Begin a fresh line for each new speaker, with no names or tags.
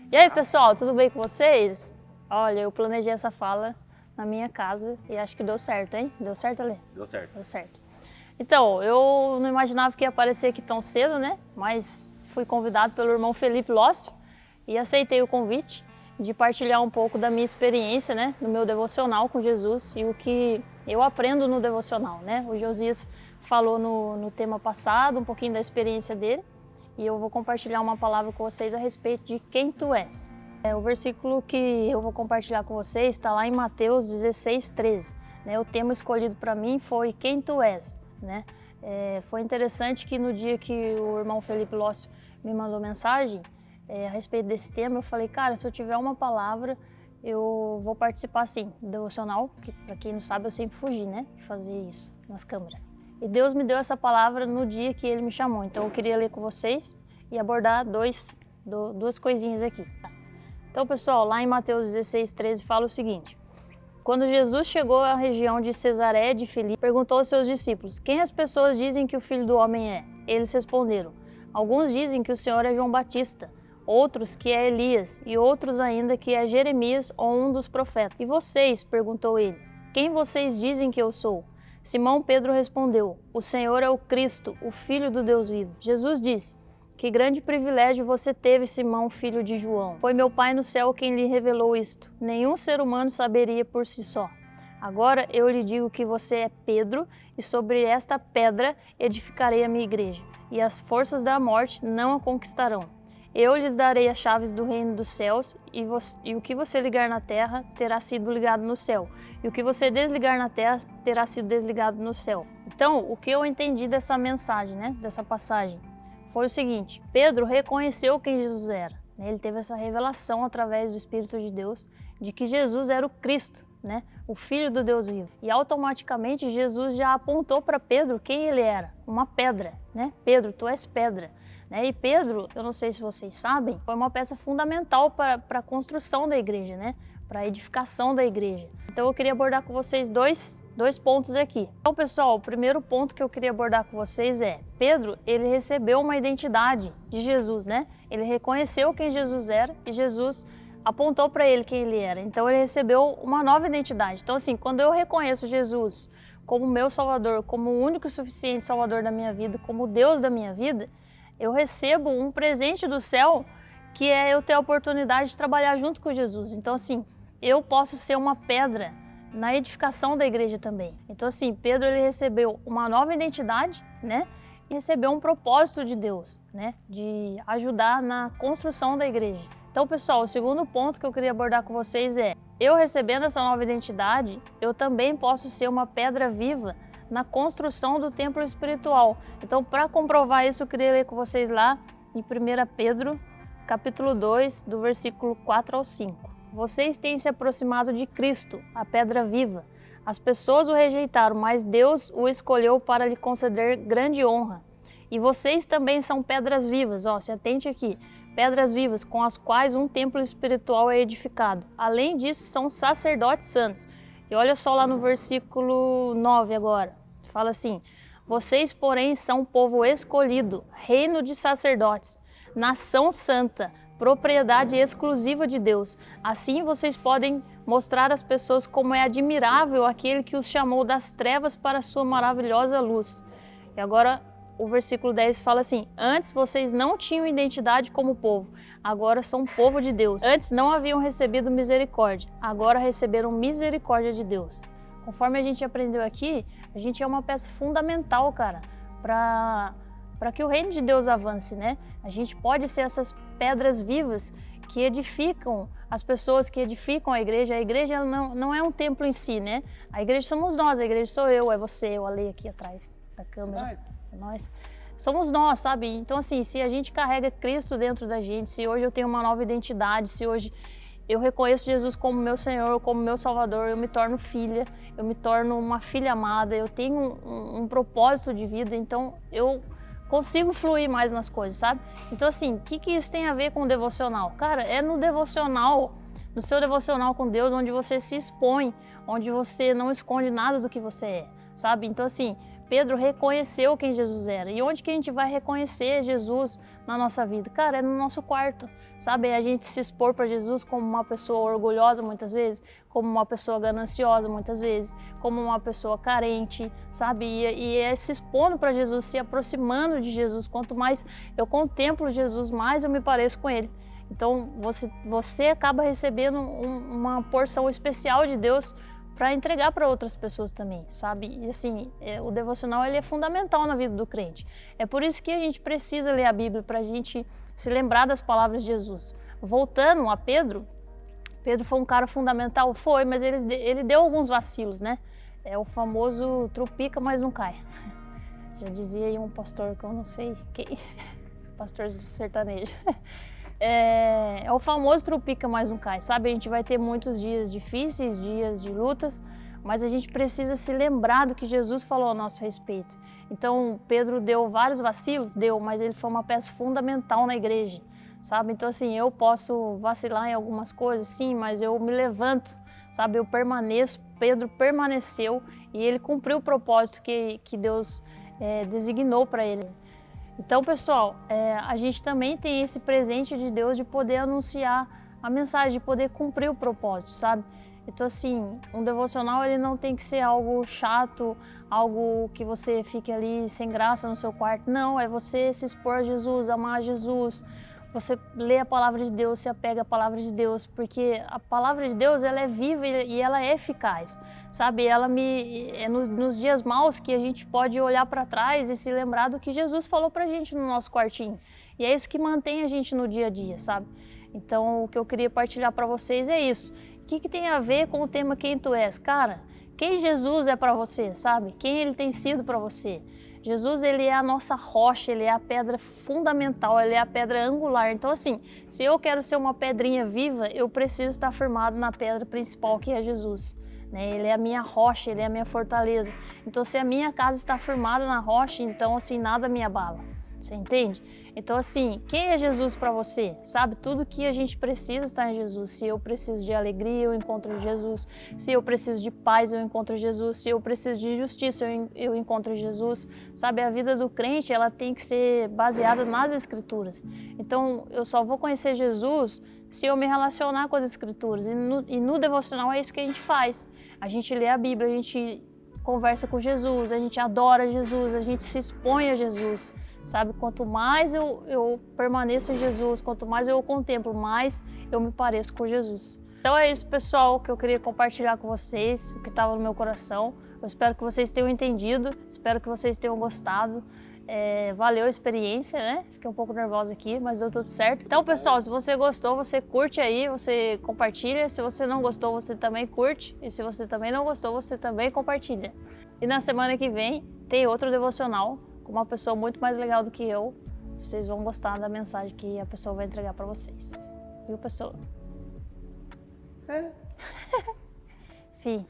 E aí, pessoal, tudo bem com vocês? Olha, eu planejei essa fala na minha casa e acho que deu certo, hein? Deu certo, Ale?
Deu certo.
Deu certo. Então, eu não imaginava que ia aparecer aqui tão cedo, né? Mas fui convidado pelo irmão Felipe Lócio e aceitei o convite de partilhar um pouco da minha experiência, né? No meu devocional com Jesus e o que eu aprendo no devocional, né? O Josias falou no tema passado um pouquinho da experiência dele e eu vou compartilhar uma palavra com vocês a respeito de quem tu és. O versículo que eu vou compartilhar com vocês está lá em Mateus 16:13. Né? O tema escolhido para mim foi quem tu és. Né? Foi interessante que no dia que o irmão Felipe Lócio me mandou mensagem a respeito desse tema, eu falei, cara, se eu tiver uma palavra, eu vou participar sim, do devocional, que para quem não sabe eu sempre fugi, né, de fazer isso nas câmeras. E Deus me deu essa palavra no dia que Ele me chamou, então eu queria ler com vocês e abordar duas coisinhas aqui. Então, pessoal, lá em Mateus 16:13 fala o seguinte: quando Jesus chegou à região de Cesareia de Filipe, perguntou aos seus discípulos, quem as pessoas dizem que o Filho do Homem é? Eles responderam, alguns dizem que o Senhor é João Batista, outros que é Elias e outros ainda que é Jeremias ou um dos profetas. E vocês? Perguntou ele, quem vocês dizem que eu sou? Simão Pedro respondeu, o Senhor é o Cristo, o Filho do Deus vivo. Jesus disse, que grande privilégio você teve, Simão, filho de João. Foi meu Pai no céu quem lhe revelou isto. Nenhum ser humano saberia por si só. Agora eu lhe digo que você é Pedro, e sobre esta pedra edificarei a minha igreja, e as forças da morte não a conquistarão. Eu lhes darei as chaves do reino dos céus, e o que você ligar na terra terá sido ligado no céu, e o que você desligar na terra terá sido desligado no céu. Então, o que eu entendi dessa mensagem, né, dessa passagem, foi o seguinte, Pedro reconheceu quem Jesus era. Ele teve essa revelação através do Espírito de Deus de que Jesus era o Cristo, né? O Filho do Deus vivo. E automaticamente Jesus já apontou para Pedro quem ele era, uma pedra. Né? Pedro, tu és pedra. Né? E Pedro, eu não sei se vocês sabem, foi uma peça fundamental para a construção da igreja, né? Para a edificação da igreja. Então eu queria abordar com vocês dois pontos aqui. Então, pessoal, o primeiro ponto que eu queria abordar com vocês é, Pedro, ele recebeu uma identidade de Jesus, né? Ele reconheceu quem Jesus era e Jesus apontou para ele quem ele era. Então ele recebeu uma nova identidade. Então assim, quando eu reconheço Jesus como meu Salvador, como o único e suficiente Salvador da minha vida, como Deus da minha vida, eu recebo um presente do céu que é eu ter a oportunidade de trabalhar junto com Jesus. Então assim, eu posso ser uma pedra na edificação da igreja também. Então assim, Pedro ele recebeu uma nova identidade, né? E recebeu um propósito de Deus, né? De ajudar na construção da igreja. Então, pessoal, o segundo ponto que eu queria abordar com vocês é, eu recebendo essa nova identidade, eu também posso ser uma pedra viva na construção do templo espiritual. Então, para comprovar isso, eu queria ler com vocês lá em 1 Pedro, capítulo 2, do versículo 4 ao 5. Vocês têm se aproximado de Cristo, a pedra viva. As pessoas o rejeitaram, mas Deus o escolheu para lhe conceder grande honra. E vocês também são pedras vivas, ó, se atente aqui, pedras vivas com as quais um templo espiritual é edificado. Além disso, são sacerdotes santos. E olha só lá no versículo 9 agora, fala assim, vocês, porém, são povo escolhido, reino de sacerdotes, nação santa, propriedade exclusiva de Deus. Assim vocês podem mostrar às pessoas como é admirável aquele que os chamou das trevas para a sua maravilhosa luz. E agora o versículo 10 fala assim, antes vocês não tinham identidade como povo, agora são povo de Deus. Antes não haviam recebido misericórdia, agora receberam misericórdia de Deus. Conforme a gente aprendeu aqui, a gente é uma peça fundamental, cara, para que o reino de Deus avance, né? A gente pode ser essas pedras vivas que edificam as pessoas, que edificam a igreja. A igreja não é um templo em si, né? A igreja somos nós, a igreja sou eu, é você, eu Ale aqui atrás da câmera. É nós. Somos nós, sabe? Então assim, se a gente carrega Cristo dentro da gente, se hoje eu tenho uma nova identidade, se hoje eu reconheço Jesus como meu Senhor, como meu Salvador, eu me torno filha, eu me torno uma filha amada, eu tenho um propósito de vida, então eu consigo fluir mais nas coisas, sabe? Então assim, o que isso tem a ver com o devocional? Cara, é no devocional, no seu devocional com Deus, onde você se expõe, onde você não esconde nada do que você é, sabe? Então assim, Pedro reconheceu quem Jesus era. E onde que a gente vai reconhecer Jesus na nossa vida? Cara, é no nosso quarto, sabe? É a gente se expor para Jesus como uma pessoa orgulhosa muitas vezes, como uma pessoa gananciosa muitas vezes, como uma pessoa carente, sabe? E é se expondo para Jesus, se aproximando de Jesus. Quanto mais eu contemplo Jesus, mais eu me pareço com Ele. Então você acaba recebendo uma porção especial de Deus para entregar para outras pessoas também, sabe? E assim, o devocional ele é fundamental na vida do crente. É por isso que a gente precisa ler a Bíblia, para a gente se lembrar das palavras de Jesus. Voltando a Pedro, Pedro foi um cara fundamental, foi, mas ele deu alguns vacilos, né? É o famoso trupica, mas não cai. Já dizia aí um pastor que eu não sei quem, pastor sertanejo. É o famoso trupica, mas não cai, sabe? A gente vai ter muitos dias difíceis, dias de lutas, mas a gente precisa se lembrar do que Jesus falou a nosso respeito. Então, Pedro deu vários vacilos, mas ele foi uma peça fundamental na igreja, sabe? Então, assim, eu posso vacilar em algumas coisas, sim, mas eu me levanto, sabe? Eu permaneço, Pedro permaneceu e ele cumpriu o propósito que Deus designou para ele. Então, pessoal, a gente também tem esse presente de Deus de poder anunciar a mensagem, de poder cumprir o propósito, sabe? Então, assim, um devocional ele não tem que ser algo chato, algo que você fique ali sem graça no seu quarto. Não, é você se expor a Jesus, amar Jesus. Você lê a palavra de Deus, se apega à palavra de Deus, porque a palavra de Deus ela é viva e ela é eficaz, sabe? É nos dias maus que a gente pode olhar para trás e se lembrar do que Jesus falou para a gente no nosso quartinho. E é isso que mantém a gente no dia a dia, sabe? Então, o que eu queria partilhar para vocês é isso. O que tem a ver com o tema Quem Tu És? Cara, quem Jesus é para você, sabe? Quem Ele tem sido para você? Jesus, ele é a nossa rocha, ele é a pedra fundamental, ele é a pedra angular. Então, assim, se eu quero ser uma pedrinha viva, eu preciso estar firmado na pedra principal, que é Jesus, né? Ele é a minha rocha, ele é a minha fortaleza. Então, se a minha casa está firmada na rocha, então, assim, nada me abala. Você entende? Então, assim, quem é Jesus para você? Sabe, tudo que a gente precisa está em Jesus. Se eu preciso de alegria, eu encontro Jesus. Se eu preciso de paz, eu encontro Jesus. Se eu preciso de justiça, eu encontro Jesus. Sabe, a vida do crente, ela tem que ser baseada nas Escrituras. Então, eu só vou conhecer Jesus se eu me relacionar com as Escrituras. E no devocional é isso que a gente faz. A gente lê a Bíblia, a gente conversa com Jesus, a gente adora Jesus, a gente se expõe a Jesus, sabe? Quanto mais eu permaneço em Jesus, quanto mais eu o contemplo, mais eu me pareço com Jesus. Então é isso, pessoal, que eu queria compartilhar com vocês, o que estava no meu coração. Eu espero que vocês tenham entendido, espero que vocês tenham gostado. Valeu a experiência, né? Fiquei um pouco nervosa aqui, mas deu tudo certo. Então, pessoal, se você gostou, você curte aí, você compartilha. Se você não gostou, você também curte. E se você também não gostou, você também compartilha. E na semana que vem tem outro devocional com uma pessoa muito mais legal do que eu. Vocês vão gostar da mensagem que a pessoa vai entregar para vocês. Viu, pessoa? Fim.